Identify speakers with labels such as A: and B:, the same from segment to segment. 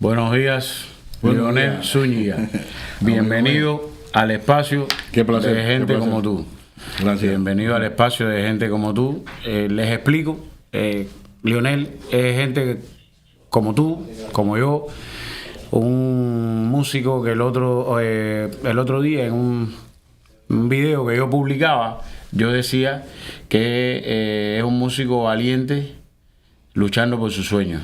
A: Buenos días, Leonel Zúñiga. Bienvenido al espacio de gente como tú.
B: Gracias.
A: Bienvenido al espacio de gente como tú. Les explico. Leonel es gente como tú, como yo. Un músico que el otro día en un video que yo publicaba, yo decía que es un músico valiente luchando por sus sueños.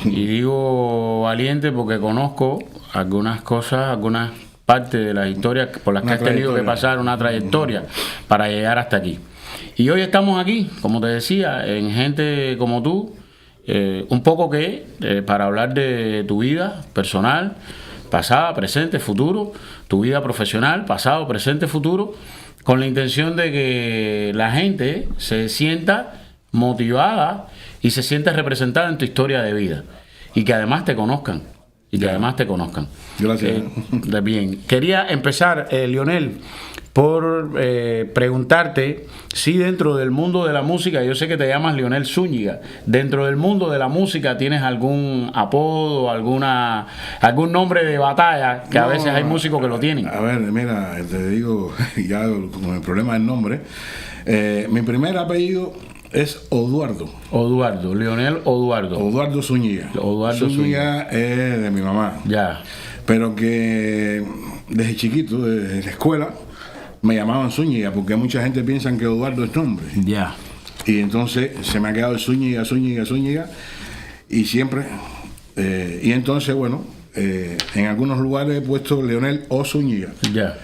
A: Y digo valiente porque conozco algunas cosas, algunas partes de la historia por las que has tenido que pasar, una trayectoria para llegar hasta aquí. Y hoy estamos aquí, como te decía, en gente como tú, un poco para hablar de tu vida personal, pasada, presente, futuro, tu vida profesional, pasado, presente, futuro, con la intención de que la gente se sienta motivada y se sienta representada en tu historia de vida y que además te conozcan.
B: Gracias.
A: Bien. Quería empezar, Leonel, por preguntarte si dentro del mundo de la música, yo sé que te llamas Leonel Zúñiga, dentro del mundo de la música tienes algún apodo, algún nombre de batalla, que a veces hay músicos que lo tienen.
B: A ver, mira, te digo, ya con el problema del nombre, mi primer apellido es Oduardo.
A: Leonel Oduardo.
B: Oduardo Zúñiga. Zúñiga es de mi mamá.
A: Ya.
B: Pero que desde chiquito, desde la escuela, me llamaban Zúñiga, porque mucha gente piensa que Oduardo es nombre.
A: Ya.
B: Y entonces se me ha quedado el Zúñiga, y siempre. Y entonces, bueno, en algunos lugares he puesto Leonel o Zúñiga.
A: Ya.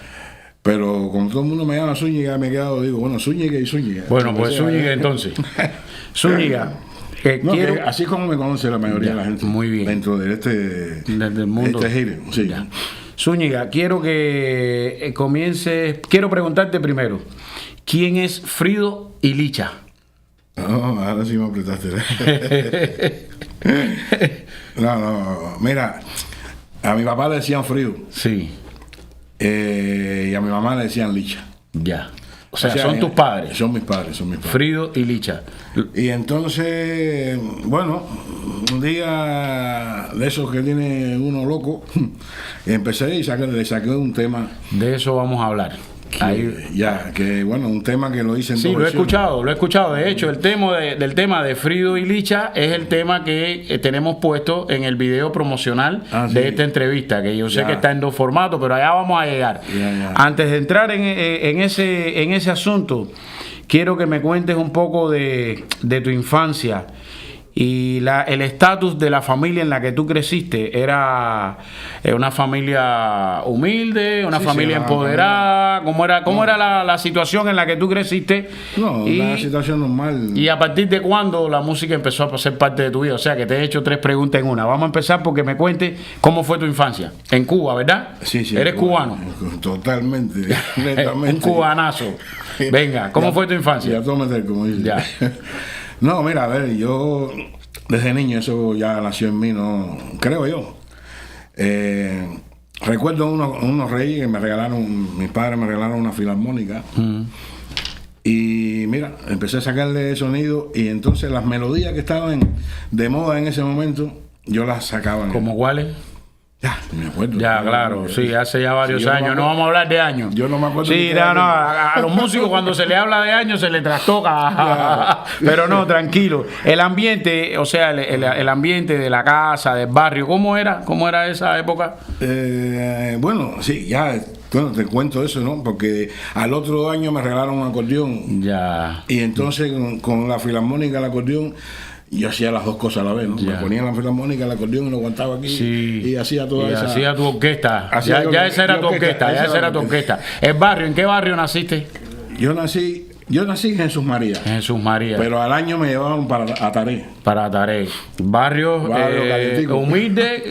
B: Pero como todo el mundo me llama Zúñiga, me he quedado, digo, bueno, Zúñiga y Zúñiga.
A: Bueno, pues Zúñiga entonces. Zúñiga.
B: Así como me conoce la mayoría de la gente.
A: Muy bien.
B: Dentro de
A: del mundo.
B: Giro, sí.
A: Ya. Zúñiga, quiero que comiences. Quiero preguntarte primero: ¿quién es Frido y Licha?
B: No, ahora sí me apretaste. No, mira, a mi papá le decían Frido.
A: Sí.
B: Y a mi mamá le decían Licha.
A: Ya. O sea, son tus padres.
B: Son mis padres.
A: Frido y Licha.
B: Y entonces, bueno, un día de esos que tiene uno loco, empecé y le saqué un tema.
A: De eso vamos a hablar.
B: Un tema que lo hice en
A: sí, lo he escuchado. De hecho, el tema de Frido y Licha es el tema que tenemos puesto en el video promocional de esta entrevista, que yo sé que está en dos formatos, pero allá vamos a llegar. Antes de entrar en ese asunto, quiero que me cuentes un poco de tu infancia y el estatus de la familia en la que tú creciste. ¿Era una familia humilde, una familia empoderada? ¿Cómo era la situación en la que tú creciste?
B: No, una situación normal.
A: ¿Y a partir de cuándo la música empezó a ser parte de tu vida? O sea, que te he hecho tres preguntas en una. Vamos a empezar porque me cuentes cómo fue tu infancia. En Cuba, ¿verdad?
B: Sí.
A: ¿Eres cubano?
B: Totalmente, netamente.
A: Un cubanazo. Venga, ¿cómo fue tu infancia?
B: Ya tómate, como dices.
A: Ya.
B: No, mira, a ver, yo desde niño, eso ya nació en mí, no creo yo. Recuerdo unos reyes que mis padres me regalaron una filarmónica. Y mira, empecé a sacarle sonido y entonces las melodías que estaban de moda en ese momento, yo las sacaba.
A: ¿Cómo cuáles?
B: Ya, me acuerdo.
A: Ya, claro, sí, hace ya varios años. No vamos a hablar de años.
B: Yo no me acuerdo.
A: Sí, a los músicos cuando se le habla de años se le trastoca. Pero no, tranquilo. El ambiente, o sea, el ambiente de la casa, del barrio, ¿cómo era? ¿Cómo era esa época?
B: Bueno, sí, ya. Bueno, te cuento eso, ¿no? Porque al otro año me regalaron un acordeón.
A: Ya.
B: Y entonces con la filarmónica, el acordeón, yo hacía las dos cosas a la vez, ¿no? Me ponía la filarmónica, el acordeón y lo aguantaba aquí.
A: Sí.
B: Y hacía toda esa.
A: Hacía tu orquesta. Ya esa era tu orquesta. ¿El barrio? ¿En qué barrio naciste?
B: Yo nací en Jesús María.
A: Jesús María.
B: Pero al año me llevaron para Ataré.
A: Barrios humildes,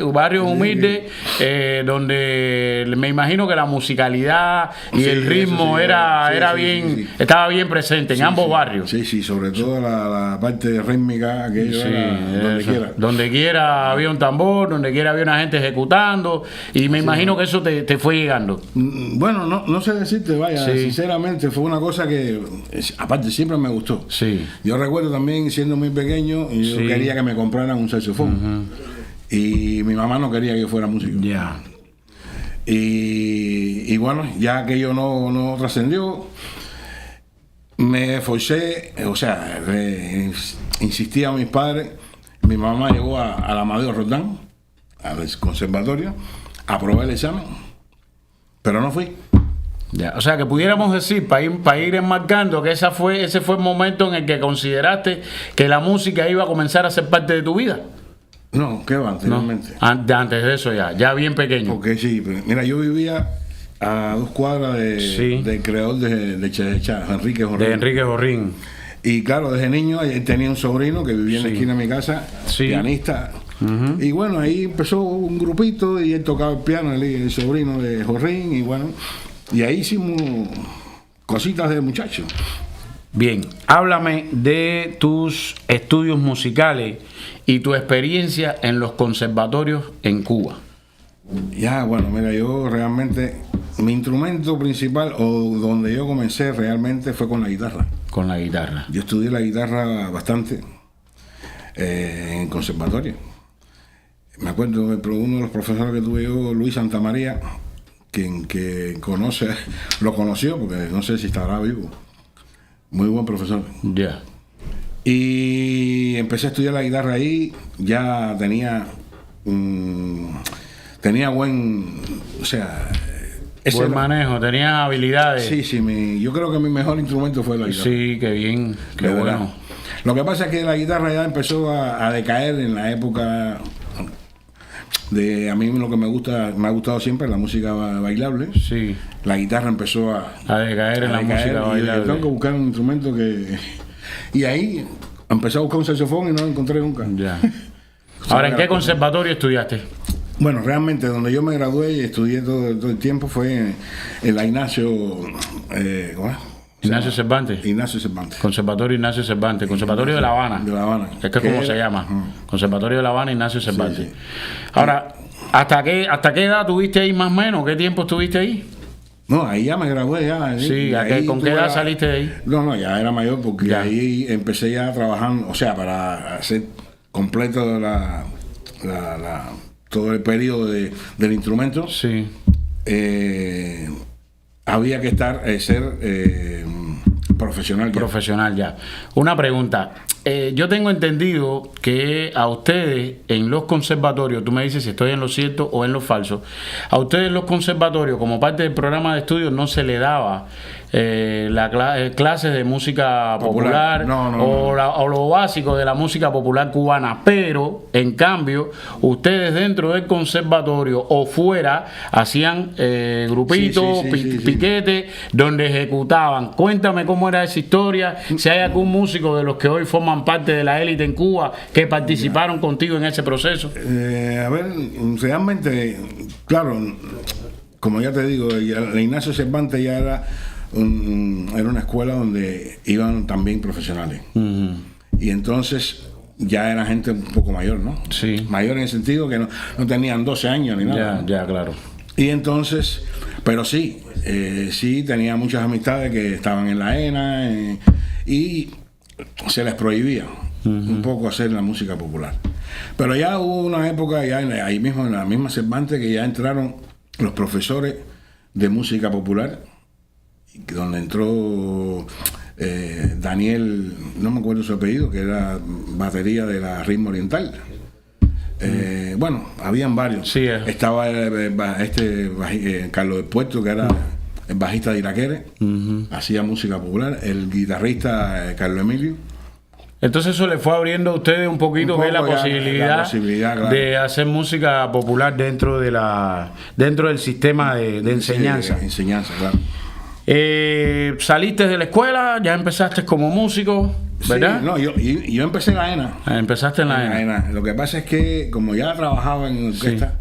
A: donde me imagino que la musicalidad y el ritmo estaba bien presente en ambos barrios.
B: Sí, sobre todo la parte rítmica, aquello donde quiera.
A: Donde quiera había un tambor, donde quiera había una gente ejecutando, y me imagino que eso te fue llegando.
B: Bueno, no sé decirte, sinceramente, fue una cosa que, aparte, siempre me gustó.
A: Sí.
B: Yo recuerdo también, siendo muy pequeño, yo quería que me compraran un saxofón. Y mi mamá no quería que yo fuera músico.
A: Ya.
B: Y bueno, ya aquello no trascendió, me esforcé, o sea, insistí a mis padres. Mi mamá llegó a la Amadeo Roldán, al conservatorio, aprobé el examen, pero no fui.
A: Ya. O sea, que pudiéramos decir, para ir enmarcando, que ese fue el momento en el que consideraste que la música iba a comenzar a ser parte de tu vida.
B: No, ¿qué va? Anteriormente.
A: No, antes de eso ya bien pequeño.
B: Porque sí, mira, yo vivía a 2 cuadras del creador de Checha, Enrique Jorrín.
A: De Enrique Jorrín.
B: Y claro, desde niño tenía un sobrino que vivía en la esquina de mi casa, pianista. Y bueno, ahí empezó un grupito y él tocaba el piano, el sobrino de Jorrín, y bueno, y ahí hicimos cositas de muchacho.
A: Bien, háblame de tus estudios musicales y tu experiencia en los conservatorios en Cuba.
B: Ya, bueno, mira, yo realmente, mi instrumento principal, o donde yo comencé realmente, fue con la guitarra.
A: Con la guitarra.
B: Yo estudié la guitarra bastante en conservatorio. Me acuerdo que uno de los profesores que tuve yo, Luis Santamaría, quien que lo conoció, porque no sé si estará vivo. Muy buen profesor.
A: Ya.
B: Y empecé a estudiar la guitarra ahí, ya tenía buen, o sea,
A: buen manejo, tenía habilidades.
B: Sí, yo creo que mi mejor instrumento fue la guitarra.
A: Sí, qué bien, qué
B: de
A: bueno.
B: Verdad. Lo que pasa es que la guitarra ya empezó a decaer en la época de, a mí lo que me ha gustado siempre la música bailable.
A: Sí.
B: La guitarra empezó a
A: decaer en la música bailable.
B: Yo tengo que buscar un instrumento que... Y ahí empecé a buscar un saxofón y no lo encontré nunca.
A: Ya. Ahora, ¿en qué conservatorio estudiaste?
B: Bueno, realmente donde yo me gradué y estudié todo el tiempo fue en la Ignacio...
A: Ignacio Cervantes.
B: Ignacio Cervantes.
A: Conservatorio Ignacio Cervantes. Conservatorio de La Habana.
B: De La Habana.
A: Es que es como se llama. Conservatorio de La Habana, Ignacio Cervantes.
B: Sí.
A: Ahora, ¿hasta qué edad tuviste ahí más o menos? ¿Qué tiempo estuviste ahí?
B: No, ahí ya me gradué ya.
A: Sí, ¿con qué edad saliste de ahí?
B: No, ya era mayor porque ya. Ahí empecé ya trabajando, o sea, para hacer completo todo el periodo del instrumento.
A: Sí.
B: Había que ser profesional ya.
A: Profesional ya. Una pregunta. Yo tengo entendido que a ustedes en los conservatorios, tú me dices si estoy en lo cierto o en lo falso, a ustedes en los conservatorios, como parte del programa de estudios, no se le daba clases de música popular, o lo básico de la música popular cubana, pero en cambio ustedes dentro del conservatorio o fuera hacían grupitos, piquetes donde ejecutaban. Cuéntame cómo era esa historia, si hay algún músico de los que hoy forman parte de la élite en Cuba que participaron contigo en ese proceso.
B: A ver, realmente, claro, como ya te digo, la Ignacio Cervantes ya era una escuela donde iban también profesionales. Y entonces ya era gente un poco mayor, ¿no?
A: Sí.
B: Mayor en el sentido que no tenían 12 años ni nada.
A: Ya, claro.
B: Y entonces, pero sí tenía muchas amistades que estaban en la ENA y se les prohibía un poco hacer la música popular. Pero ya hubo una época, ya ahí mismo en la misma Cervantes, que ya entraron los profesores de música popular, donde entró Daniel, no me acuerdo su apellido, que era batería de la Ritmo Oriental. Bueno, habían varios.
A: Sí,
B: estaba Carlos del Puerto, que era el bajista de Iraquere, hacía música popular, el guitarrista Carlos Emilio.
A: Entonces eso le fue abriendo a ustedes un poquito que la posibilidad
B: claro,
A: de hacer música popular dentro del sistema de enseñanza.
B: Sí, enseñanza, claro.
A: Saliste de la escuela, ya empezaste como músico, ¿verdad?
B: Sí, no, yo empecé en la ENA.
A: Empezaste en la ENA.
B: Lo que pasa es que como ya trabajaba en orquesta,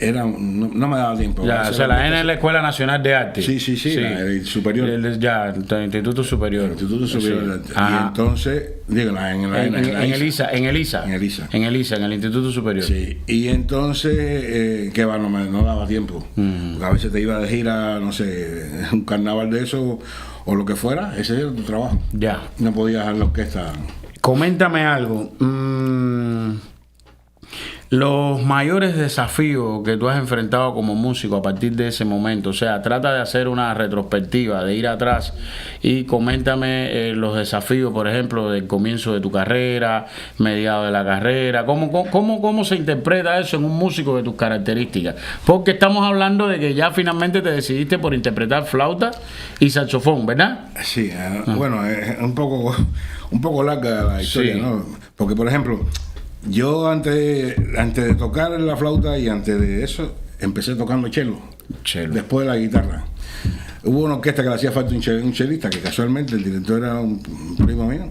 B: no me daba tiempo.
A: Ya, o sea, la ENA es la Escuela Nacional de Arte.
B: Sí, el superior.
A: El Instituto Superior.
B: El Instituto Superior de Arte.
A: Ajá.
B: Y entonces, digo, en el ISA.
A: En el ISA, en el Instituto Superior.
B: Sí, y entonces, que va, no daba tiempo. Porque a veces te iba de gira, no sé, un carnaval de eso o lo que fuera, ese era tu trabajo.
A: Ya.
B: No podías dejar la orquesta.
A: Coméntame algo. Los mayores desafíos que tú has enfrentado como músico a partir de ese momento, o sea, trata de hacer una retrospectiva, de ir atrás y coméntame los desafíos, por ejemplo, del comienzo de tu carrera, mediado de la carrera, ¿cómo se interpreta eso en un músico de tus características? Porque estamos hablando de que ya finalmente te decidiste por interpretar flauta y saxofón, ¿verdad?
B: Sí, bueno, es un poco larga la historia, sí, ¿no? Porque, por ejemplo, yo antes de tocar la flauta y antes de eso, empecé tocando cello. Después de la guitarra. Hubo una orquesta que le hacía falta un chelista, que casualmente el director era un primo mío,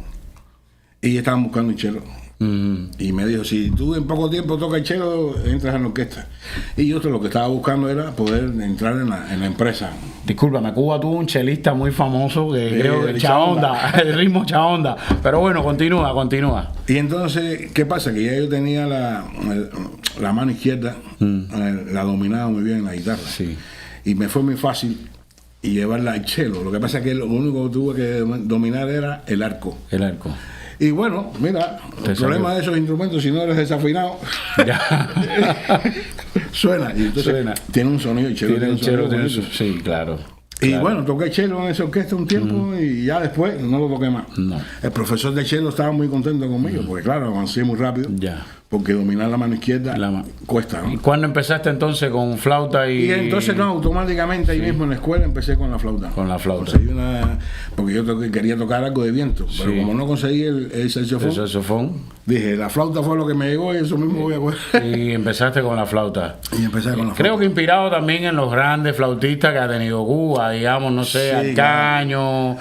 B: y estaban buscando un cello. Y me dijo, si tú en poco tiempo tocas el cello, entras en la orquesta. Y yo lo que estaba buscando era poder entrar en la empresa.
A: Discúlpame, Cuba tuvo un chelista muy famoso que creo que Chaonda, el ritmo Chaonda. Pero bueno, continúa.
B: Y entonces, ¿qué pasa? Que ya yo tenía la mano izquierda, la dominaba muy bien en la guitarra. Sí. Y me fue muy fácil llevarla al cello. Lo que pasa es que lo único que tuve que dominar era el arco. Y bueno, mira, el problema de esos instrumentos, si no eres desafinado, suena. Y entonces tiene un sonido, el cello.
A: Sí, claro.
B: Y bueno, toqué cello en esa orquesta un tiempo y ya después no lo toqué más.
A: No.
B: El profesor de cello estaba muy contento conmigo, porque claro, avancé muy rápido.
A: Ya.
B: Porque dominar la mano izquierda cuesta, ¿no?
A: ¿Y cuándo empezaste entonces con flauta y...?
B: Entonces no, automáticamente ahí mismo en la escuela empecé con la flauta. Conseguí porque yo quería tocar algo de viento, pero como no conseguí el saxofón, dije, la flauta fue lo que me llegó y eso mismo voy a coger.
A: Y empezaste con la flauta. Creo que inspirado también en los grandes flautistas que ha tenido Cuba, digamos, no sé, Alcaño,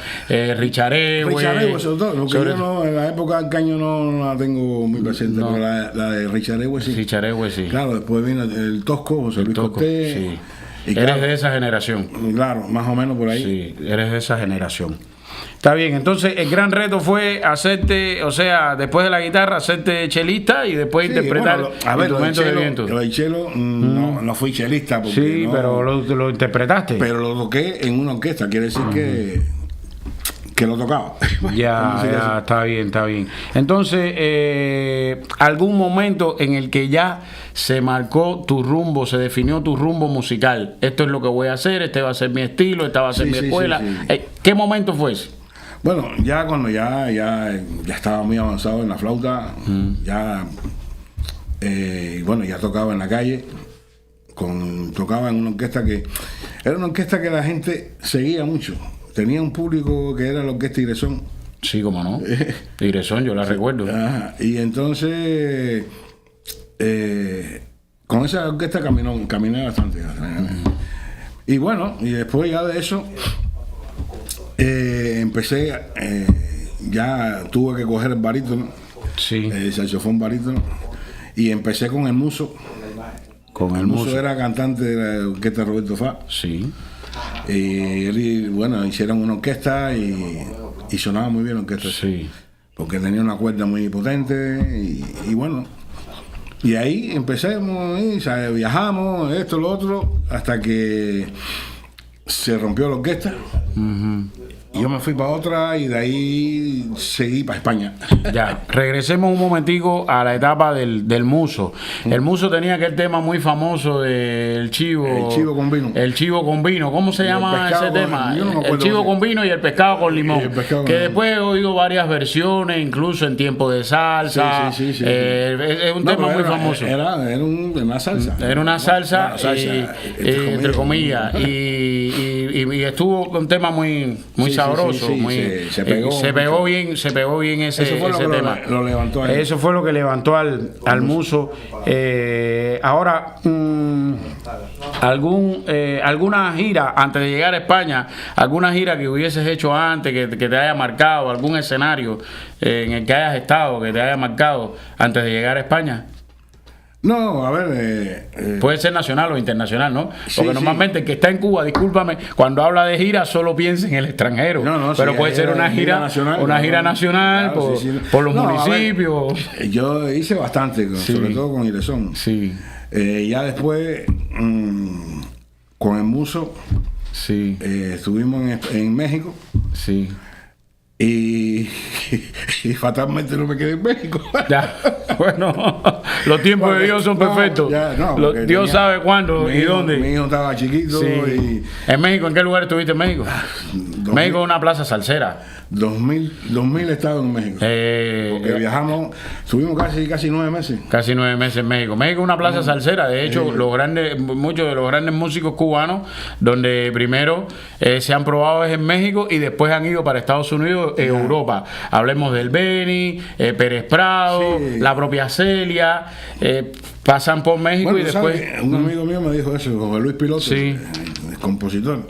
A: Richard Ewes.
B: Sobre todo, porque yo en la época Alcaño no la tengo muy presente, pero la de Richard Ewes sí. Claro, después vino el Tosco, José Luis Cortés.
A: Sí. Eres de esa generación.
B: Claro, más o menos por ahí.
A: Sí, eres de esa generación. Está bien, entonces el gran reto fue hacerte, o sea, después de la guitarra, hacerte chelista y después interpretar instrumentos de viento.
B: Lo del chelo, no fui chelista.
A: Sí, pero lo interpretaste.
B: Pero lo toqué en una orquesta, quiere decir que lo tocaba.
A: Ya, está bien. Entonces, algún momento en el que ya se marcó tu rumbo, se definió tu rumbo musical. Esto es lo que voy a hacer, este va a ser mi estilo, esta va a ser mi escuela. Sí. ¿Qué momento fue ese?
B: Bueno, ya cuando ya estaba muy avanzado en la flauta, ya tocaba en la calle, tocaba en una orquesta que la gente seguía mucho. Tenía un público que era la orquesta Igresón.
A: Sí, cómo no. Igresón, yo la recuerdo.
B: Y entonces, con esa orquesta caminé bastante. Y bueno, y después ya de eso, empecé, ya tuve que coger el barítono, el saxofón barítono, y empecé con el Muso. El Muso era cantante de la orquesta Roberto Fá.
A: Sí.
B: Y él, hicieron una orquesta y sonaba muy bien la orquesta.
A: Sí.
B: Porque tenía una cuerda muy potente y ahí empecemos, viajamos, esto, lo otro, hasta que se rompió la orquesta. Y yo me fui para otra y de ahí seguí para España.
A: Ya, regresemos un momentico a la etapa del Muso. El Muso tenía aquel tema muy famoso del chivo.
B: El chivo con vino.
A: El chivo con vino. ¿Cómo se llama ese tema? El chivo con vino y el pescado con limón. Que después he oído varias versiones, incluso en tiempo de salsa.
B: Sí.
A: Es un tema muy famoso.
B: Era una salsa.
A: Era una salsa, entre comillas. Y estuvo un tema muy sabroso, se pegó bien ese tema.
B: Lo levantó ahí.
A: Eso fue lo que levantó al Muso. Ahora, alguna gira antes de llegar a España, alguna gira que hubieses hecho antes, que te haya marcado, algún escenario en el que hayas estado, que te haya marcado antes de llegar a España.
B: No, a ver...
A: puede ser nacional o internacional, ¿no? Porque normalmente el que está en Cuba, discúlpame, cuando habla de gira solo piensa en el extranjero. Pero puede ser una gira nacional, por los municipios.
B: Ver, yo hice bastante, sobre todo con Igresón.
A: Sí.
B: Ya después, con el Muso, estuvimos en México.
A: Sí.
B: Y y fatalmente no me quedé en México.
A: Ya, bueno, los tiempos de Dios son perfectos. Dios sabe cuándo y dónde.
B: Mi hijo estaba chiquito.
A: Sí. ¿En México? ¿En qué lugar estuviste en México? México es una plaza salsera.
B: 2000 estados en México. Porque viajamos, estuvimos casi 9 meses.
A: Casi 9 meses en México. México es una plaza salsera. De hecho, muchos de los grandes músicos cubanos, donde primero se han probado es en México y después han ido para Estados Unidos e Europa. Hablemos del Beni, Pérez Prado, la propia Celia. Pasan por México y después.
B: Un amigo mío me dijo eso, José Luis Piloto, el compositor.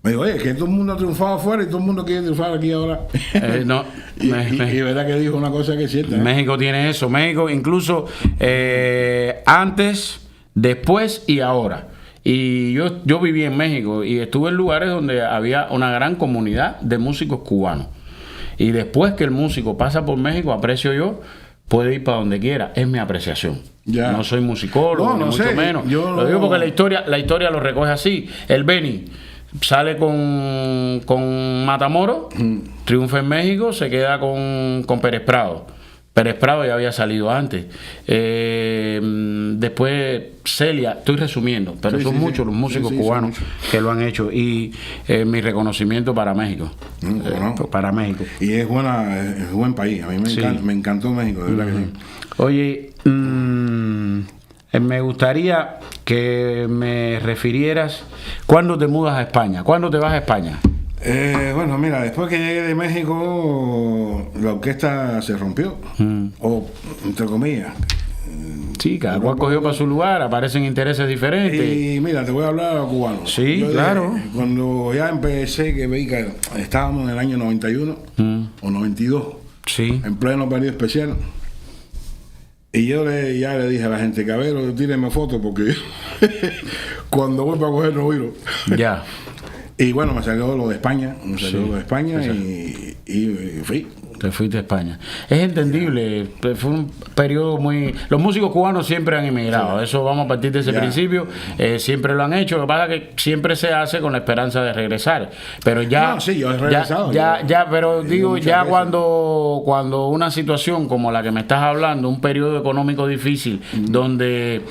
B: Me dijo, oye, que todo el mundo ha triunfado afuera y todo el mundo quiere triunfar aquí ahora.
A: No.
B: y verdad que dijo una cosa que es cierta.
A: México tiene eso. México incluso antes, después y ahora. Y yo viví en México y estuve en lugares donde había una gran comunidad de músicos cubanos. Y después que el músico pasa por México, aprecio yo, puede ir para donde quiera. Es mi apreciación. Ya. No soy musicólogo, ni mucho menos. Lo digo porque la historia lo recoge así. El Beni sale con Matamoros, triunfa en México, se queda con Pérez Prado. Pérez Prado ya había salido antes. Después Celia, estoy resumiendo, pero son muchos los músicos cubanos que lo han hecho. Y mi reconocimiento para México. Para México.
B: Y es buen país. A mí me encantó México, de verdad que sí.
A: Oye, me gustaría que me refirieras cuándo te mudas a España, cuándo te vas a España.
B: Bueno, mira, después que llegué de México, la orquesta se rompió, o entre comillas.
A: Sí, cada cual cogió para su lugar, aparecen intereses diferentes.
B: Y mira, te voy a hablar a los cubanos.
A: Sí, claro.
B: Cuando ya empecé, que veí que estábamos en el año 91 o 92, en pleno periodo especial. Y yo ya le dije a la gente, Cabero, tírenme fotos porque cuando voy para coger no viro. Ya. Y bueno, me salió lo de España, y fui.
A: Te fuiste a España. Es entendible, fue un periodo muy... Los músicos cubanos siempre han emigrado, eso vamos a partir de ese principio, siempre lo han hecho, lo que pasa es que siempre se hace con la esperanza de regresar, pero ya...
B: No, sí, yo he regresado.
A: Pero digo, ya cuando una situación como la que me estás hablando, un periodo económico difícil, donde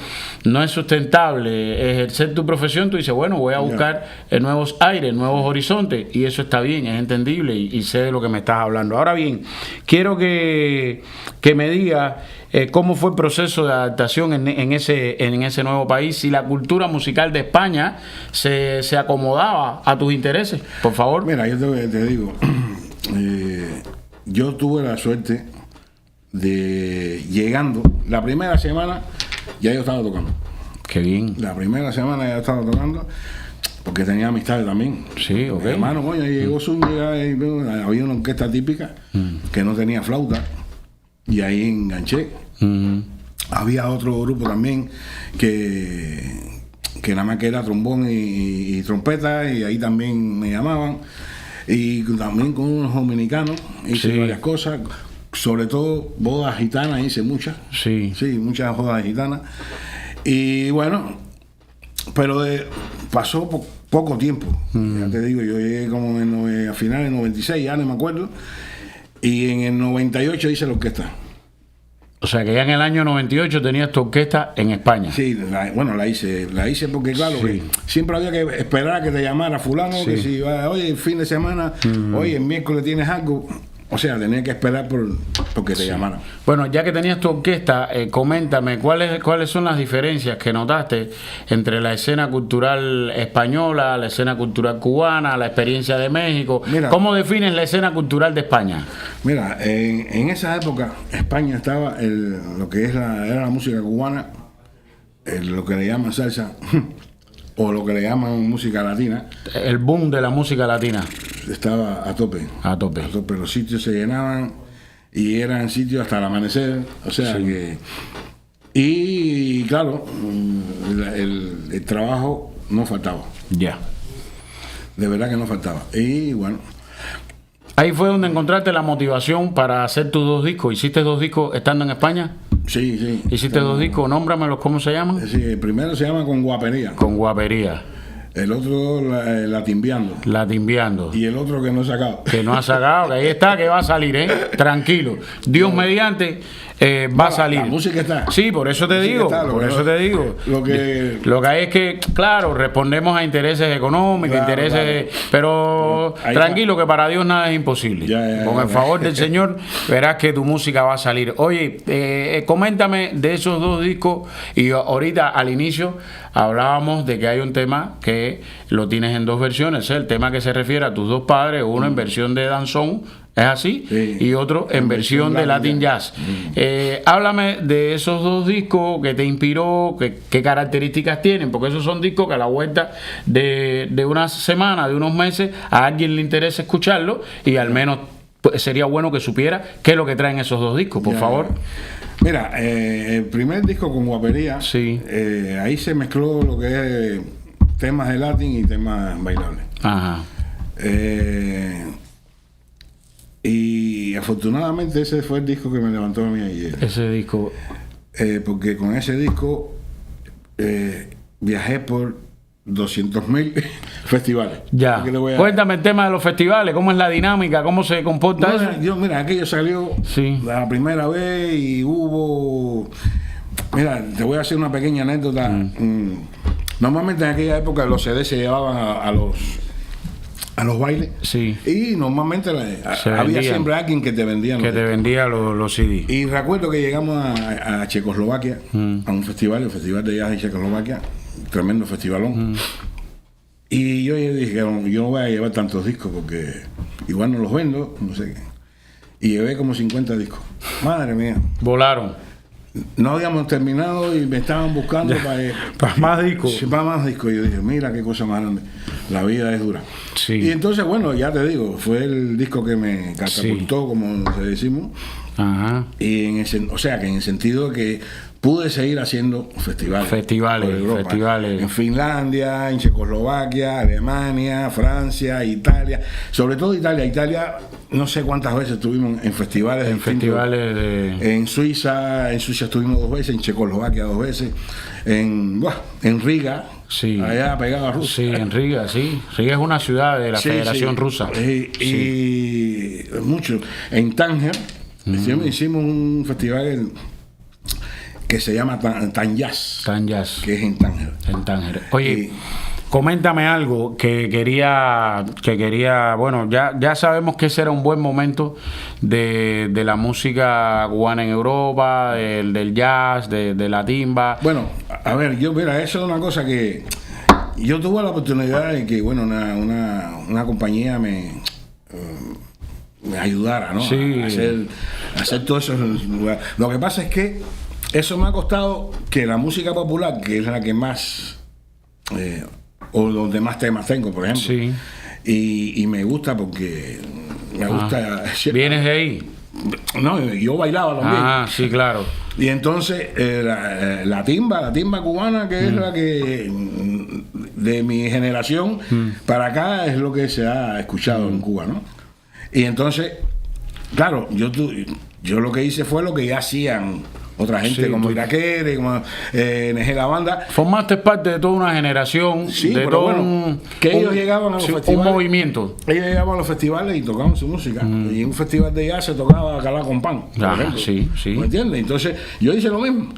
A: no es sustentable ejercer tu profesión, tú dices, bueno, voy a buscar nuevos aires, nuevos horizontes, y eso está bien, es entendible, y sé de lo que me estás hablando. Ahora bien, quiero que me diga cómo fue el proceso de adaptación en ese nuevo país, si la cultura musical de España se acomodaba a tus intereses, por favor.
B: Mira, yo te digo, yo tuve la suerte de llegando, la primera semana ya yo estaba tocando.
A: Qué bien.
B: La primera semana ya estaba tocando. Porque tenía amistades también.
A: Sí, ok.
B: Mi hermano, coño, llegó Zúñiga y había una orquesta típica que no tenía flauta y ahí enganché. Había otro grupo también que nada más que era trombón y trompeta, y ahí también me llamaban. Y también con unos dominicanos hice varias cosas, sobre todo bodas gitanas, hice muchas. Sí, muchas bodas gitanas. Y bueno, pero pasó poco tiempo. Ya te digo, yo llegué como a finales del 96, ya no me acuerdo, y en el 98 hice la orquesta.
A: O sea que ya en el año 98 tenías tu orquesta en España.
B: Sí, la hice porque claro, que siempre había que esperar a que te llamara fulano, que si oye, el fin de semana, oye, el miércoles tienes algo. O sea, tenía que esperar porque te llamaran.
A: Bueno, ya que tenías tu orquesta, coméntame, ¿cuáles son las diferencias que notaste entre la escena cultural española, la escena cultural cubana, la experiencia de México? Mira, ¿cómo defines la escena cultural de España?
B: Mira, en esa época, España estaba lo que era la música cubana, lo que le llaman salsa, o lo que le llaman música latina.
A: El boom de la música latina.
B: Estaba a tope. Los sitios se llenaban y eran sitios hasta el amanecer. O sea que... Y claro, el trabajo no faltaba.
A: Ya.
B: De verdad que no faltaba. Y bueno...
A: Ahí fue donde encontraste la motivación para hacer tus 2 discos. ¿Hiciste 2 discos estando en España?
B: Sí.
A: ¿Hiciste 2 discos? Nómbramelos, ¿cómo se llaman?
B: Sí, el primero se llama Con Guapería.
A: Con Guapería.
B: El otro, la Timbiando.
A: La Timbiando.
B: Y el otro que no he sacado.
A: Que no ha sacado, que ahí está, que va a salir, tranquilo. Dios mediante, va a salir.
B: La música está.
A: Sí, por eso te digo. Por eso te digo. Lo que hay es que, claro, respondemos a intereses económicos, pero tranquilo, que para Dios nada es imposible. Con el favor del Señor, verás que tu música va a salir. Oye, coméntame de esos 2 discos. Y ahorita al inicio hablábamos de que hay un tema que lo tienes en 2 versiones, el tema que se refiere a tus 2 padres, uno en versión de danzón, ¿es así?
B: Sí.
A: Y otro en versión de Latin Jazz. Háblame de esos 2 discos, que te inspiró, qué características tienen, porque esos son discos que a la vuelta de una semana, de unos meses, a alguien le interesa escucharlo y al menos pues, sería bueno que supiera qué es lo que traen esos 2 discos, por favor.
B: Mira, el primer disco con Guapería,
A: sí.
B: Ahí se mezcló lo que es temas de Latin y temas bailables.
A: Ajá.
B: Y afortunadamente ese fue el disco que me levantó a mí ayer.
A: Ese disco.
B: Porque con ese disco viajé por 200.000 festivales.
A: Ya. Cuéntame el tema de los festivales, cómo es la dinámica, cómo se comporta eso.
B: Mira, aquello salió la primera vez y hubo... Mira, te voy a hacer una pequeña anécdota. Normalmente en aquella época los CD se llevaban a los bailes. Sí. Y normalmente había siempre alguien que te vendía
A: los CD.
B: Y recuerdo que llegamos a Checoslovaquia, a un festival, el Festival de Jazz de Checoslovaquia, tremendo festivalón. Y yo dije, yo no voy a llevar tantos discos porque igual no los vendo, no sé qué. Y llevé como 50 discos. Madre mía.
A: Volaron.
B: No habíamos terminado y me estaban buscando
A: para más discos.
B: Para más discos. Y yo dije, mira qué cosa más grande. La vida es dura.
A: Sí.
B: Y entonces, bueno, ya te digo, fue el disco que me catapultó, como se decimos.
A: Ajá.
B: Y o sea, que en el sentido de que pude seguir haciendo festivales
A: festivales
B: en Finlandia, en Checoslovaquia, Alemania, Francia, Italia, sobre todo Italia no sé cuántas veces estuvimos en festivales en Suiza estuvimos 2 veces, en Checoslovaquia 2 veces, en Riga, allá pegado a Rusia.
A: Sí, en Riga, sí. Riga es una ciudad de la Federación Rusa.
B: Y mucho. En Tánger hicimos un festival que se llama Tan Jazz, que es en Tánger.
A: Oye, coméntame algo que quería, bueno, ya sabemos que ese era un buen momento de la música cubana en Europa, del jazz, de la timba.
B: Bueno, a ver, mira, eso es una cosa que yo tuve la oportunidad de que, bueno, una compañía me ayudara, ¿no?
A: Sí.
B: A hacer todo eso. Lo que pasa es que eso me ha costado que la música popular, que es la que más, o donde más temas tengo, por ejemplo,
A: sí.
B: y me gusta porque me gusta.
A: ¿Vienes de ahí?
B: No, yo bailaba también.
A: Sí, claro.
B: Y entonces la timba cubana, que es la que de mi generación para acá es lo que se ha escuchado en Cuba, ¿no? Y entonces, claro, yo lo que hice fue lo que ya hacían otra gente, como Iraquere, como NG La Banda.
A: Formaste parte de toda una generación, de todo
B: ellos llegaban a los festivales.
A: Un movimiento.
B: Ellos llegaban a los festivales y tocaban su música. Y en un festival de jazz se tocaba Calá con Pan, por ejemplo.
A: Sí.
B: ¿Me entiendes? Entonces, yo hice lo mismo.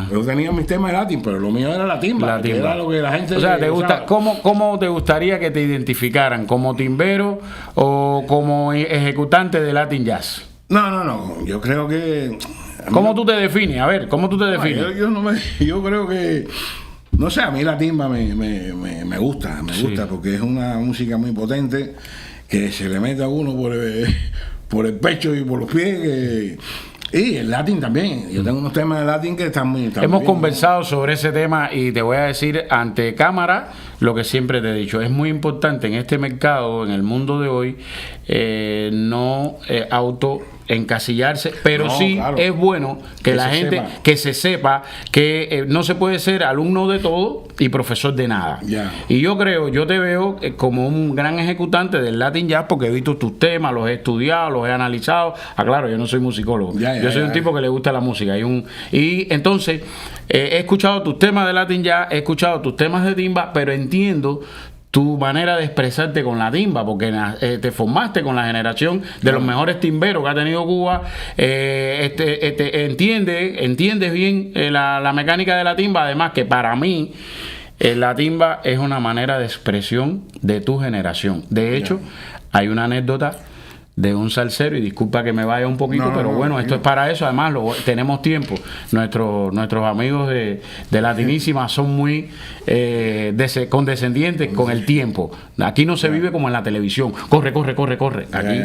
B: Yo tenía mis temas de latín, pero lo mío era la timba. Que era lo que la gente...
A: O sea, ¿te gusta, ¿cómo te gustaría que te identificaran? ¿Como timbero o como ejecutante de Latin Jazz?
B: No. Yo creo que...
A: ¿Cómo tú te defines? A ver, ¿cómo tú te defines?
B: Yo creo que... No sé, a mí la timba me gusta, porque es una música muy potente que se le mete a uno por el pecho y por los pies. Y el latín también. Yo tengo unos temas de latín que están muy bien.
A: Hemos conversado sobre ese tema y te voy a decir ante cámara lo que siempre te he dicho. Es muy importante en este mercado, en el mundo de hoy, no encasillarse, pero claro, es bueno que la gente que se sepa que no se puede ser alumno de todo y profesor de nada. Y yo te veo como un gran ejecutante del Latin Jazz porque he visto tus temas, los he estudiado, los he analizado. Claro, yo no soy musicólogo, yo soy un tipo que le gusta la música y entonces he escuchado tus temas de Latin Jazz, he escuchado tus temas de timba, pero entiendo tu manera de expresarte con la timba, porque te formaste con la generación de los mejores timberos que ha tenido Cuba. Entiendes bien la mecánica de la timba. Además que para mí la timba es una manera de expresión de tu generación. De hecho, hay una anécdota de un salsero, y disculpa que me vaya un poquito, pero bueno, esto es para eso. Además, tenemos tiempo. Nuestros amigos de Latinísima son muy condescendientes con el tiempo. Aquí no se vive como en la televisión. Corre. Aquí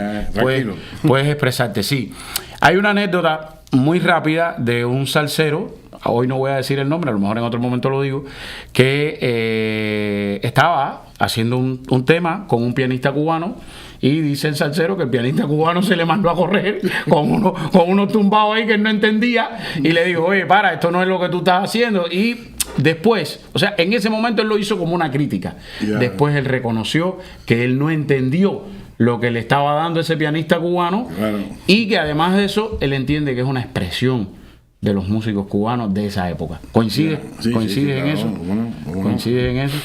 A: puedes expresarte. Sí. Hay una anécdota muy rápida de un salsero. Hoy no voy a decir el nombre, a lo mejor en otro momento lo digo, que estaba haciendo un tema con un pianista cubano, y dice el salsero que el pianista cubano se le mandó a correr con unos tumbados ahí que él no entendía, y le dijo: oye, para, esto no es lo que tú estás haciendo. Y después, o sea, en ese momento él lo hizo como una crítica. Después él reconoció que él no entendió lo que le estaba dando ese pianista cubano, y que además de eso él entiende que es una expresión de los músicos cubanos de esa época. ¿Coincides? ¿Coincides en eso? ¿Coincides en eso?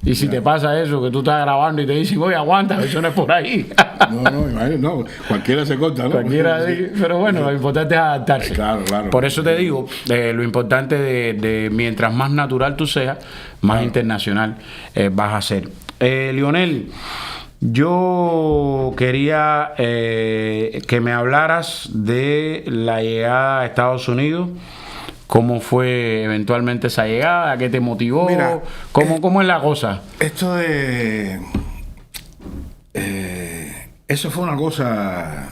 A: Y si te pasa eso, que tú estás grabando y te dicen: oye, aguanta, eso no es por ahí.
B: No, cualquiera se corta, ¿no?
A: Cualquiera, pero bueno, lo importante es adaptarse.
B: Claro.
A: Por eso te digo, lo importante de mientras más natural tú seas, más internacional vas a ser. Lionel, yo quería que me hablaras de la llegada a Estados Unidos. ¿Cómo fue eventualmente esa llegada? ¿Qué te motivó?
B: Mira,
A: ¿Cómo es la cosa?
B: Esto de... eso fue una cosa...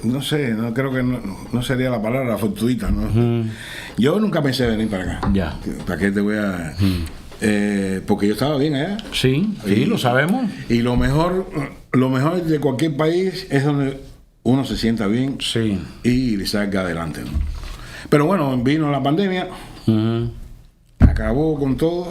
B: No sé, no creo que no sería la palabra fortuita, ¿no? Yo nunca pensé venir para acá.
A: Ya.
B: ¿Para qué te voy a...? Porque yo estaba bien allá.
A: Sí, lo sabemos.
B: Y lo mejor de cualquier país es donde uno se sienta bien,
A: sí,
B: y le salga adelante, ¿no? Pero bueno, vino la pandemia, acabó con todo,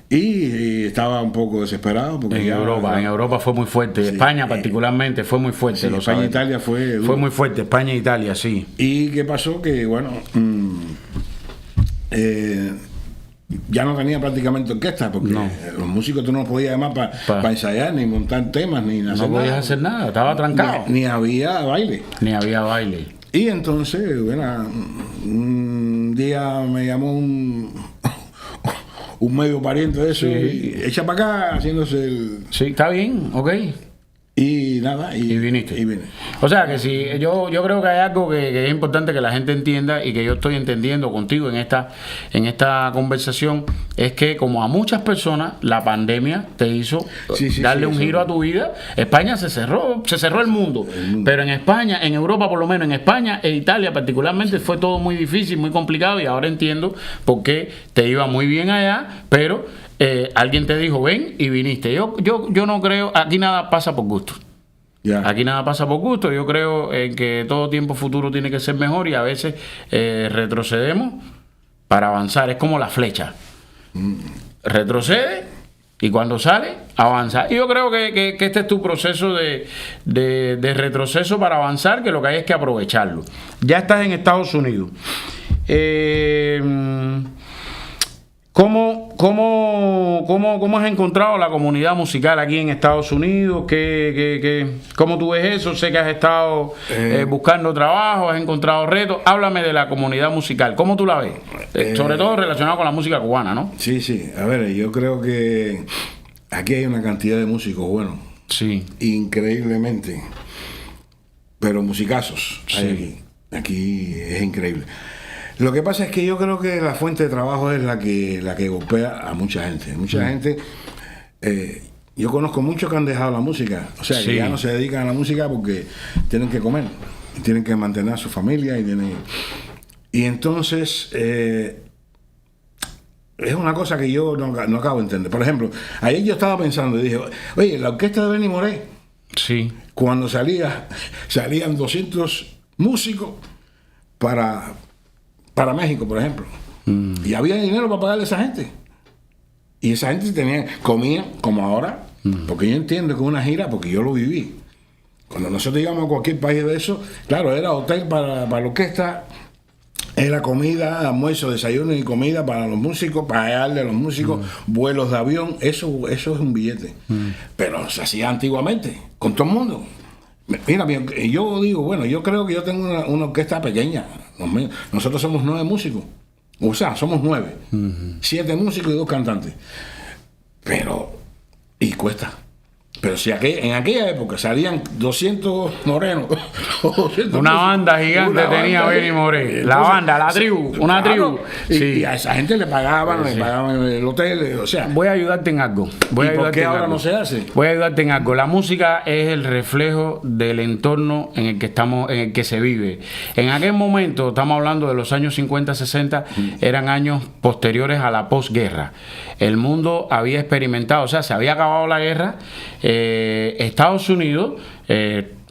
B: y estaba un poco desesperado porque
A: en Europa fue muy fuerte. Sí, España particularmente fue muy fuerte.
B: Sí, España e Italia fue
A: muy fuerte. España e Italia, sí.
B: ¿Y qué pasó? Que bueno, ya no tenía prácticamente orquesta, porque los músicos tú no podías llamar para ensayar, ni montar temas, ni hacer nada.
A: No podías hacer nada, estaba trancado.
B: Ni había baile. Y entonces, bueno, un día me llamó un medio pariente de eso, y echa para acá, haciéndose el...
A: Sí, está bien, ok.
B: Y nada, y
A: viniste.
B: Y vine.
A: O sea que si yo creo que hay algo que es importante que la gente entienda, y que yo estoy entendiendo contigo en esta conversación, es que como a muchas personas la pandemia te hizo darle un giro a tu vida. España se cerró el mundo, pero en España, en Europa por lo menos, en España e Italia particularmente, fue todo muy difícil, muy complicado, y ahora entiendo por qué te iba muy bien allá, pero alguien te dijo: ven, y viniste. Yo no creo, aquí nada pasa por gusto. Aquí nada pasa por gusto. Yo creo en que todo tiempo futuro tiene que ser mejor, y a veces retrocedemos para avanzar. Es como la flecha. Retrocede y cuando sale, avanza. Y yo creo que este es tu proceso de retroceso para avanzar, que lo que hay es que aprovecharlo. Ya estás en Estados Unidos. ¿Cómo has encontrado la comunidad musical aquí en Estados Unidos? ¿Cómo tú ves eso? Sé que has estado buscando trabajo, has encontrado retos. Háblame de la comunidad musical. ¿Cómo tú la ves? Sobre todo relacionado con la música cubana, ¿no?
B: Sí. A ver, yo creo que aquí hay una cantidad de músicos buenos.
A: Sí.
B: Increíblemente. Pero musicazos hay aquí. Aquí es increíble. Lo que pasa es que yo creo que la fuente de trabajo es la que golpea a mucha gente. Mucha gente, yo conozco muchos que han dejado la música, o sea, que ya no se dedican a la música porque tienen que comer, tienen que mantener a su familia, y entonces es una cosa que yo no acabo de entender. Por ejemplo, ayer yo estaba pensando y dije: oye, la orquesta de Benny Moré, cuando salían 200 músicos para México, por ejemplo. Y había dinero para pagarle a esa gente. Y esa gente comía como ahora. Porque yo entiendo que una gira, porque yo lo viví. Cuando nosotros íbamos a cualquier país de eso, claro, era hotel para la orquesta, Era comida, almuerzo, desayuno y comida para los músicos, para darle a los músicos vuelos de avión. Eso es un billete. Pero se hacía antiguamente, con todo el mundo. Mira, yo digo, bueno, yo creo que yo tengo una orquesta pequeña. Nosotros somos 9 músicos. O sea, somos 9. 7 músicos y 2 cantantes. Y cuesta. Pero si en aquella época salían 200 morenos, o 200
A: una banda gigante tenía Benny Moré. La banda, la tribu, una tribu.
B: Y a esa gente le pagaban el hotel. O sea,
A: voy a ayudarte en algo.
B: ¿Por qué ahora no se hace?
A: Voy a ayudarte en algo. La música es el reflejo del entorno en el que estamos, en el que se vive. En aquel momento, estamos hablando de los años 50, 60, eran años posteriores a la posguerra. El mundo había experimentado, o sea, se había acabado la guerra. Estados Unidos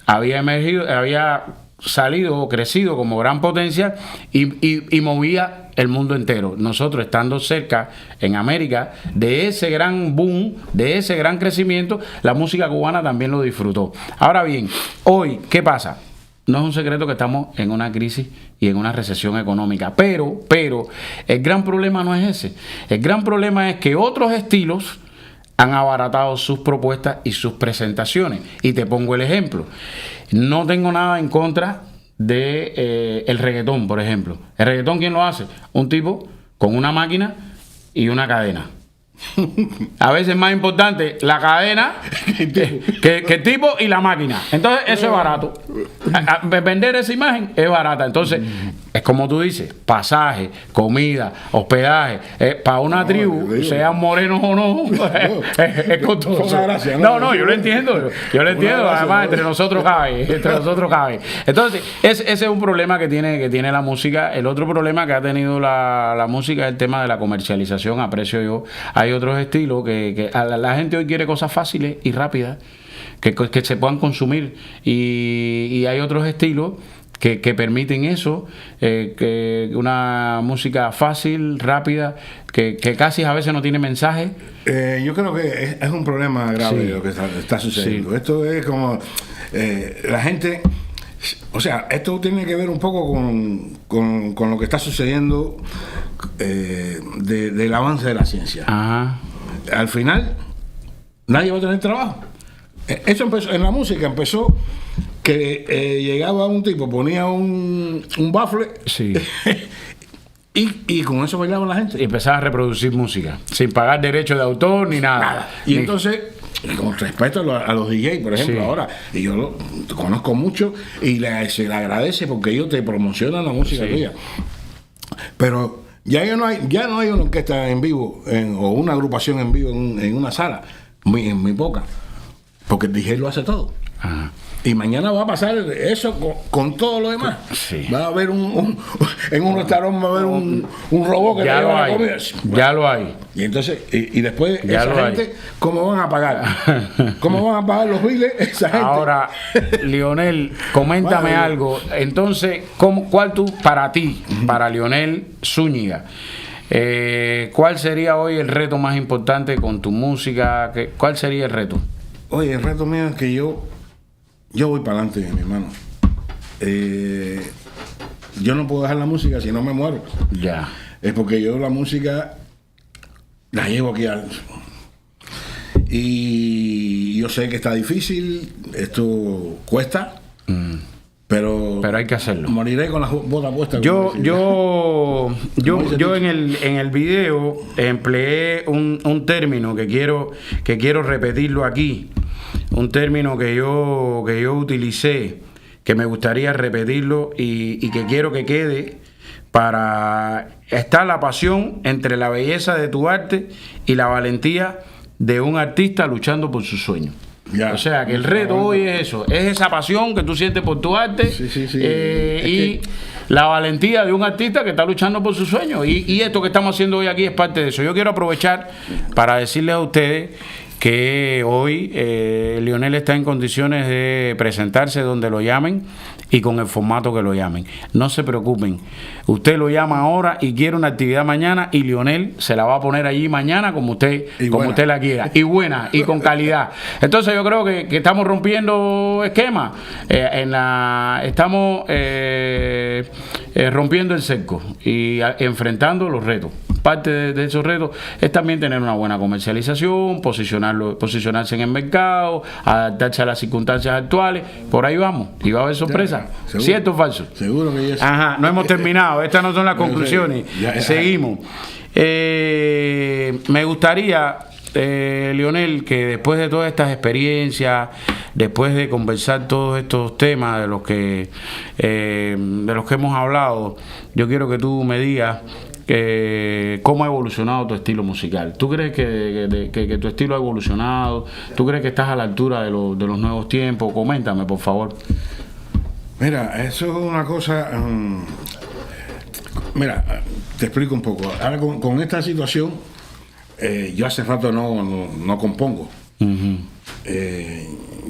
A: había salido o crecido como gran potencia y movía el mundo entero. Nosotros, estando cerca en América de ese gran boom, de ese gran crecimiento, la música cubana también lo disfrutó. Ahora bien, hoy, ¿qué pasa? No es un secreto que estamos en una crisis y en una recesión económica, pero el gran problema no es ese. El gran problema es que otros estilos han abaratado sus propuestas y sus presentaciones. Y te pongo el ejemplo. No tengo nada en contra de el reggaetón, por ejemplo. ¿El reggaetón quién lo hace? Un tipo con una máquina y una cadena. A veces es más importante la cadena que el tipo y la máquina. Entonces eso es barato. Vender esa imagen es barata. Entonces es como tú dices, pasaje, comida, hospedaje, para una tribu, sean morenos o no, es costoso. No, yo lo entiendo. Además, entre nosotros cabe. Entonces ese es un problema que tiene la música. El otro problema que ha tenido la música es el tema de la comercialización. Aprecio yo. Hay otros estilos que la gente hoy quiere cosas fáciles y rápidas que se puedan consumir, y hay otros estilos que permiten eso, que una música fácil, rápida, que casi a veces no tiene mensaje.
B: Yo creo que es un problema grave lo que está sucediendo. Sí. Esto es como la gente, o sea, esto tiene que ver un poco con lo que está sucediendo del avance de la ciencia.
A: Ajá.
B: Al final nadie va a tener trabajo. Eso empezó en la música, empezó que llegaba un tipo, ponía un bafle,
A: sí.
B: y con eso bailaba la gente
A: y empezaba a reproducir música sin pagar derechos de autor ni nada.
B: Y entonces, con respeto a los DJs, por ejemplo, ahora, y yo lo conozco mucho y se le agradece porque ellos te promocionan la música tuya. Pero ya no hay una orquesta en vivo o una agrupación en vivo en una sala, muy poca, porque el DJ lo hace todo.
A: Ajá.
B: Y mañana va a pasar eso con todo lo demás.
A: Sí.
B: Va a haber en un restaurante va a haber un robot que
A: ya
B: te lleva la comida.
A: Ya lo hay.
B: Y entonces, y después
A: ya
B: esa gente, ¿cómo van a pagar? ¿Cómo van a pagar los biles esa gente?
A: Ahora, Lionel, coméntame algo. Entonces, ¿cuál para ti, para Lionel Zúñiga, cuál sería hoy el reto más importante con tu música? ¿Cuál sería el reto?
B: Oye, el reto mío es que yo voy para adelante, mi hermano. Yo no puedo dejar la música si no me muero.
A: Ya.
B: Es porque yo la música la llevo aquí y yo sé que está difícil, esto cuesta, pero
A: hay que hacerlo.
B: Moriré con las botas puestas.
A: Yo en el video empleé un término que quiero repetirlo aquí. Un término que yo utilicé, que me gustaría repetirlo y que quiero que quede para... Está la pasión entre la belleza de tu arte y la valentía de un artista luchando por su sueño. O sea, que el reto hoy es eso, es esa pasión que tú sientes por tu arte y la valentía de un artista que está luchando por su sueño. Y esto que estamos haciendo hoy aquí es parte de eso. Yo quiero aprovechar para decirles a ustedes que hoy Lionel está en condiciones de presentarse donde lo llamen y con el formato que lo llamen. No se preocupen, usted lo llama ahora y quiere una actividad mañana y Lionel se la va a poner allí mañana como usted la quiera, y buena y con calidad. Entonces yo creo que estamos rompiendo esquemas, estamos rompiendo el cerco y enfrentando los retos. Parte de esos retos es también tener una buena comercialización, posicionarse en el mercado, adaptarse a las circunstancias actuales. Por ahí vamos, y va a haber sorpresa. ¿Cierto o falso?
B: Seguro que ya.
A: Ajá, no hemos terminado, estas no son las conclusiones. Seguimos. Me gustaría, Lionel, que después de todas estas experiencias, después de conversar todos estos temas de los que hemos hablado, yo quiero que tú me digas cómo ha evolucionado tu estilo musical. ¿Tú crees que tu estilo ha evolucionado? ¿Tú crees que estás a la altura de los nuevos tiempos? Coméntame, por favor.
B: Mira, eso es una cosa. Mira, te explico un poco. Ahora con esta situación, yo hace rato no compongo. Uh-huh.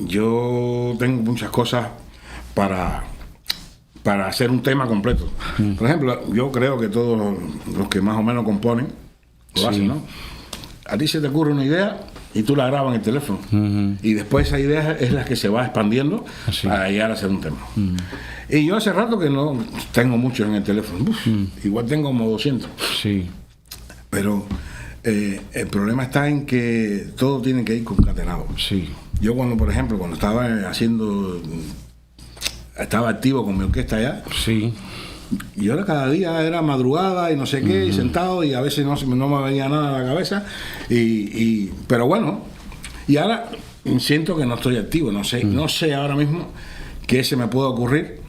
B: Yo tengo muchas cosas para hacer un tema completo. Por ejemplo, yo creo que todos los que más o menos componen lo hacen, ¿no? A ti se te ocurre una idea y tú la grabas en el teléfono. Uh-huh. Y después esa idea es la que se va expandiendo para llegar a hacer un tema. Uh-huh. Y yo hace rato que no tengo muchos en el teléfono. Igual tengo como 200. Sí. Pero el problema está en que todo tiene que ir concatenado. Sí. Yo cuando estaba activo con mi orquesta allá. Sí. Y ahora cada día era madrugada y no sé qué, y sentado, y a veces no me venía nada a la cabeza. Pero bueno, y ahora siento que no estoy activo. No sé ahora mismo qué se me puede ocurrir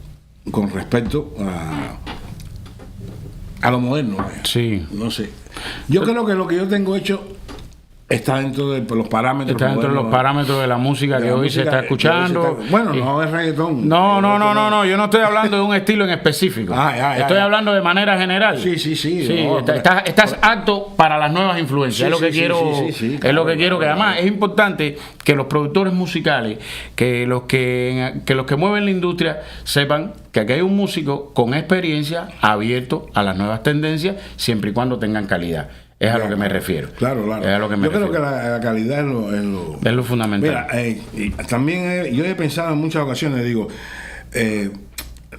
B: con respecto a lo moderno. Sí. No sé. Yo creo que lo que yo tengo hecho está dentro de los parámetros.
A: Está dentro de los parámetros de la música que hoy se está escuchando.
B: Bueno, no es reggaetón.
A: No. Yo no estoy hablando de un estilo en específico. Estoy hablando de manera general.
B: Sí.
A: Estás apto para las nuevas influencias. Es lo que quiero. Que además es importante que los productores musicales, que los que mueven la industria, sepan que aquí hay un músico con experiencia abierto a las nuevas tendencias, siempre y cuando tengan calidad. Es a lo que me refiero.
B: Claro. Yo creo que la calidad es
A: lo fundamental.
B: Mira, también yo he pensado en muchas ocasiones, digo,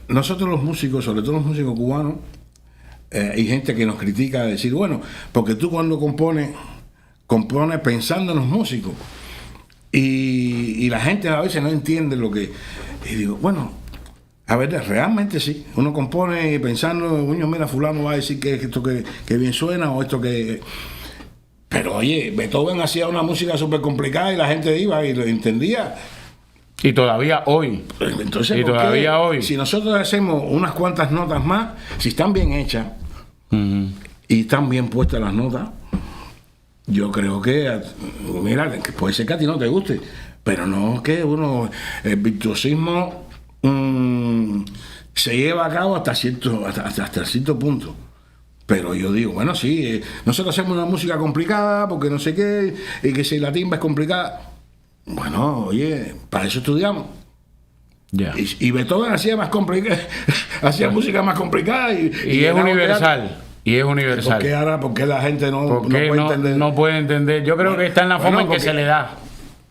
B: nosotros los músicos, sobre todo los músicos cubanos, hay gente que nos critica de decir, bueno, porque tú cuando compones pensando en los músicos, y la gente a veces no entiende lo que... Y digo, bueno, a ver, realmente sí. Uno compone pensando, mira, fulano va a decir que esto que bien suena o esto que... Pero oye, Beethoven hacía una música súper complicada y la gente iba y lo entendía.
A: Y todavía hoy.
B: Entonces, hoy. Si nosotros hacemos unas cuantas notas más, si están bien hechas y están bien puestas las notas, yo creo que, mira, que puede ser que a ti no te guste, pero no que uno, el virtuosismo se lleva a cabo hasta cierto punto. Pero yo digo, bueno, sí, nosotros hacemos una música complicada porque no sé qué, y que si la timba es complicada. Bueno, oye, para eso estudiamos. Yeah. Y Beethoven hacía música más complicada y
A: es universal. Y es universal.
B: ¿Por qué la gente no puede entender?
A: No puede entender. Yo creo que está en la forma en que se le da.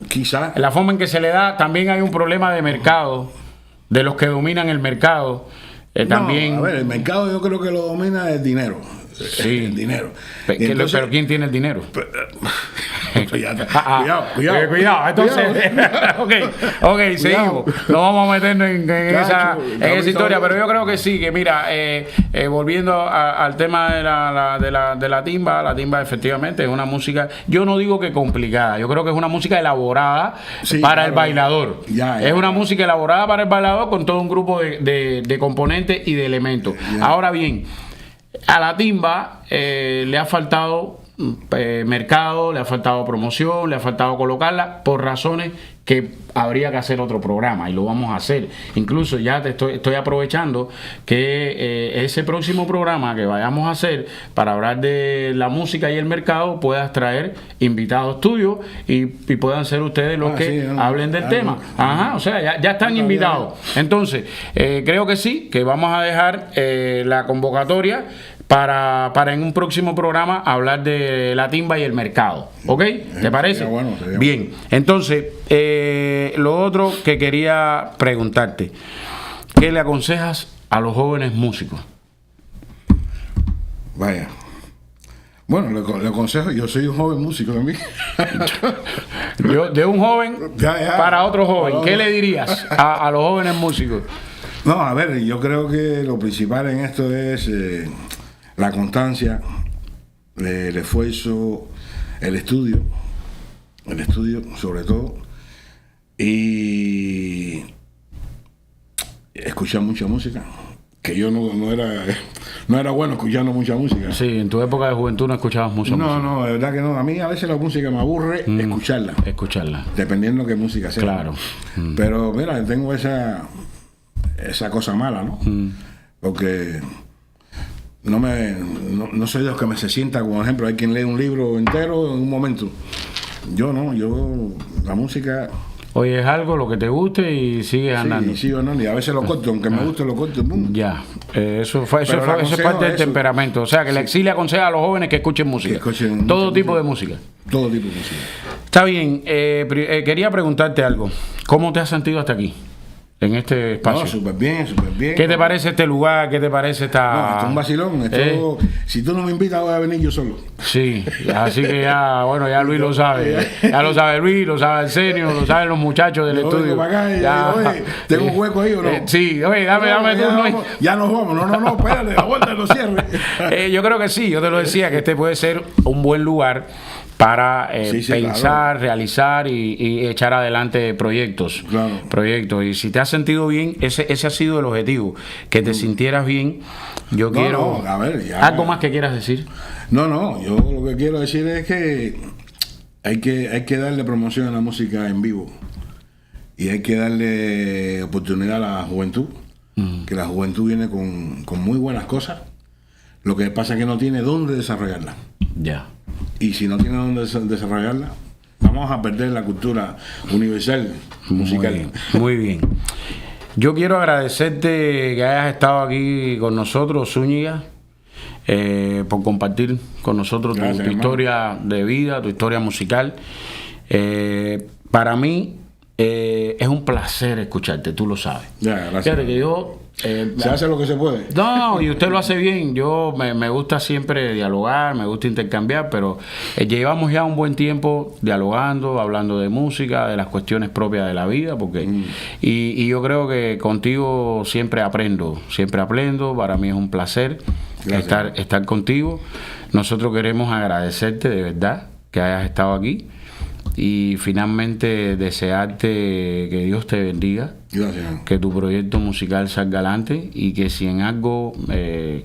B: Quizás.
A: En la forma en que se le da. También hay un problema de mercado, de los que dominan el mercado. También...
B: A ver, el mercado yo creo que lo domina el dinero.
A: Sí.
B: El dinero.
A: Pero ¿quién tiene el dinero?
B: Cuidado.
A: Entonces, ok, seguimos. No vamos a meternos en esa historia, pero yo creo que sí, que mira, volviendo al tema de la timba, la timba efectivamente es una música, yo no digo que complicada, yo creo que es una música elaborada para el bailador. Es una música elaborada para el bailador con todo un grupo de componentes y de elementos. Ahora bien, a la timba le ha faltado mercado, le ha faltado promoción, le ha faltado colocarla, por razones que habría que hacer otro programa y lo vamos a hacer. Incluso ya estoy aprovechando que ese próximo programa que vayamos a hacer para hablar de la música y el mercado puedas traer invitados tuyos y puedan ser ustedes los que hablen del tema. O sea, ya están invitados. Entonces, creo que sí, que vamos a dejar la convocatoria para en un próximo programa hablar de la timba y el mercado. ¿Ok? ¿Te parece?
B: Sería bueno.
A: Bien. Entonces, lo otro que quería preguntarte, ¿qué le aconsejas a los jóvenes músicos?
B: Vaya. Bueno, le aconsejo, yo soy un joven músico también.
A: De un joven para otro joven, ¿qué le dirías a los jóvenes músicos?
B: No, a ver, yo creo que lo principal en esto es la constancia, el esfuerzo, el estudio sobre todo, y escuchar mucha música, que yo no era bueno escuchando mucha música.
A: Sí, en tu época de juventud no escuchabas mucha música.
B: No, de verdad que no. A mí a veces la música me aburre escucharla. Dependiendo qué música sea.
A: Claro.
B: Pero mira, tengo esa cosa mala, ¿no? Porque no soy de los que se sienta, como por ejemplo, hay quien lee un libro entero en un momento. Yo no, la música...
A: Oye, es algo lo que te guste y sigues andando.
B: Sí o no, y a veces lo corto, aunque me guste lo corto.
A: Ya, eso es parte del temperamento. O sea, que sí le aconseja a los jóvenes que escuchen música. Todo tipo de música.
B: Todo tipo de música.
A: Está bien, quería preguntarte algo. ¿Cómo te has sentido hasta aquí? En este espacio.
B: No, súper bien.
A: ¿Qué te parece este lugar? ¿Qué te parece esta...?
B: No, esto es un vacilón. Si tú no me invitas, voy a venir yo solo.
A: Sí, así que ya Luis lo sabe. Ya lo sabe Luis, lo sabe Arsenio, lo saben los muchachos del estudio.
B: Para acá oye, ¿tengo un hueco ahí o no?
A: Sí, oye, dame tú.
B: Ya nos vamos. No, espérate, la vuelta no cierre.
A: Yo creo que sí, yo te lo decía, que este puede ser un buen lugar para pensar, claro, realizar y echar adelante proyectos.
B: Claro.
A: Y si te has sentido bien, ese ha sido el objetivo, que te sintieras bien. Yo quiero...
B: a ver, ya...
A: ¿Algo más que quieras decir?
B: No, yo lo que quiero decir es que hay que darle promoción a la música en vivo y hay que darle oportunidad a la juventud, que la juventud viene con muy buenas cosas. Lo que pasa es que no tiene dónde desarrollarla.
A: Ya.
B: Y si no tiene dónde desarrollarla, vamos a perder la cultura universal musical.
A: Muy bien. Yo quiero agradecerte que hayas estado aquí con nosotros, Zúñiga, por compartir con nosotros tu historia de vida, tu historia musical. Para mí es un placer escucharte, tú lo sabes.
B: Ya, gracias.
A: Fíjate que yo...
B: se hace lo que se puede.
A: No, y usted lo hace bien. Yo me gusta siempre dialogar, me gusta intercambiar, pero llevamos ya un buen tiempo dialogando, hablando de música, de las cuestiones propias de la vida, porque y yo creo que contigo siempre aprendo. Para mí es un placer estar contigo. Nosotros queremos agradecerte de verdad que hayas estado aquí. Y finalmente desearte que Dios te bendiga.
B: Gracias. Que
A: tu proyecto musical salga adelante y que si en algo,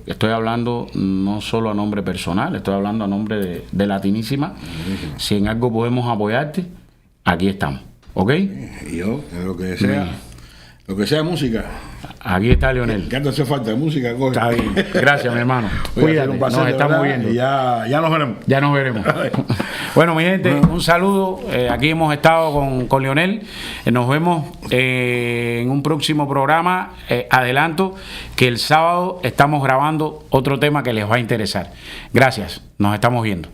A: estoy hablando no solo a nombre personal, estoy hablando a nombre de Latinísima. Si en algo podemos apoyarte, aquí estamos. ¿Ok?
B: Y yo, en lo que sea, lo que sea música.
A: Aquí está Leonel.
B: ¿Qué te hace falta? Música, coge.
A: Está bien. Gracias, mi hermano. Cuídate, nos estamos viendo.
B: Y ya nos veremos.
A: Bueno, mi gente, un saludo. Aquí hemos estado con Leonel. Nos vemos en un próximo programa. Adelanto que el sábado estamos grabando otro tema que les va a interesar. Gracias. Nos estamos viendo.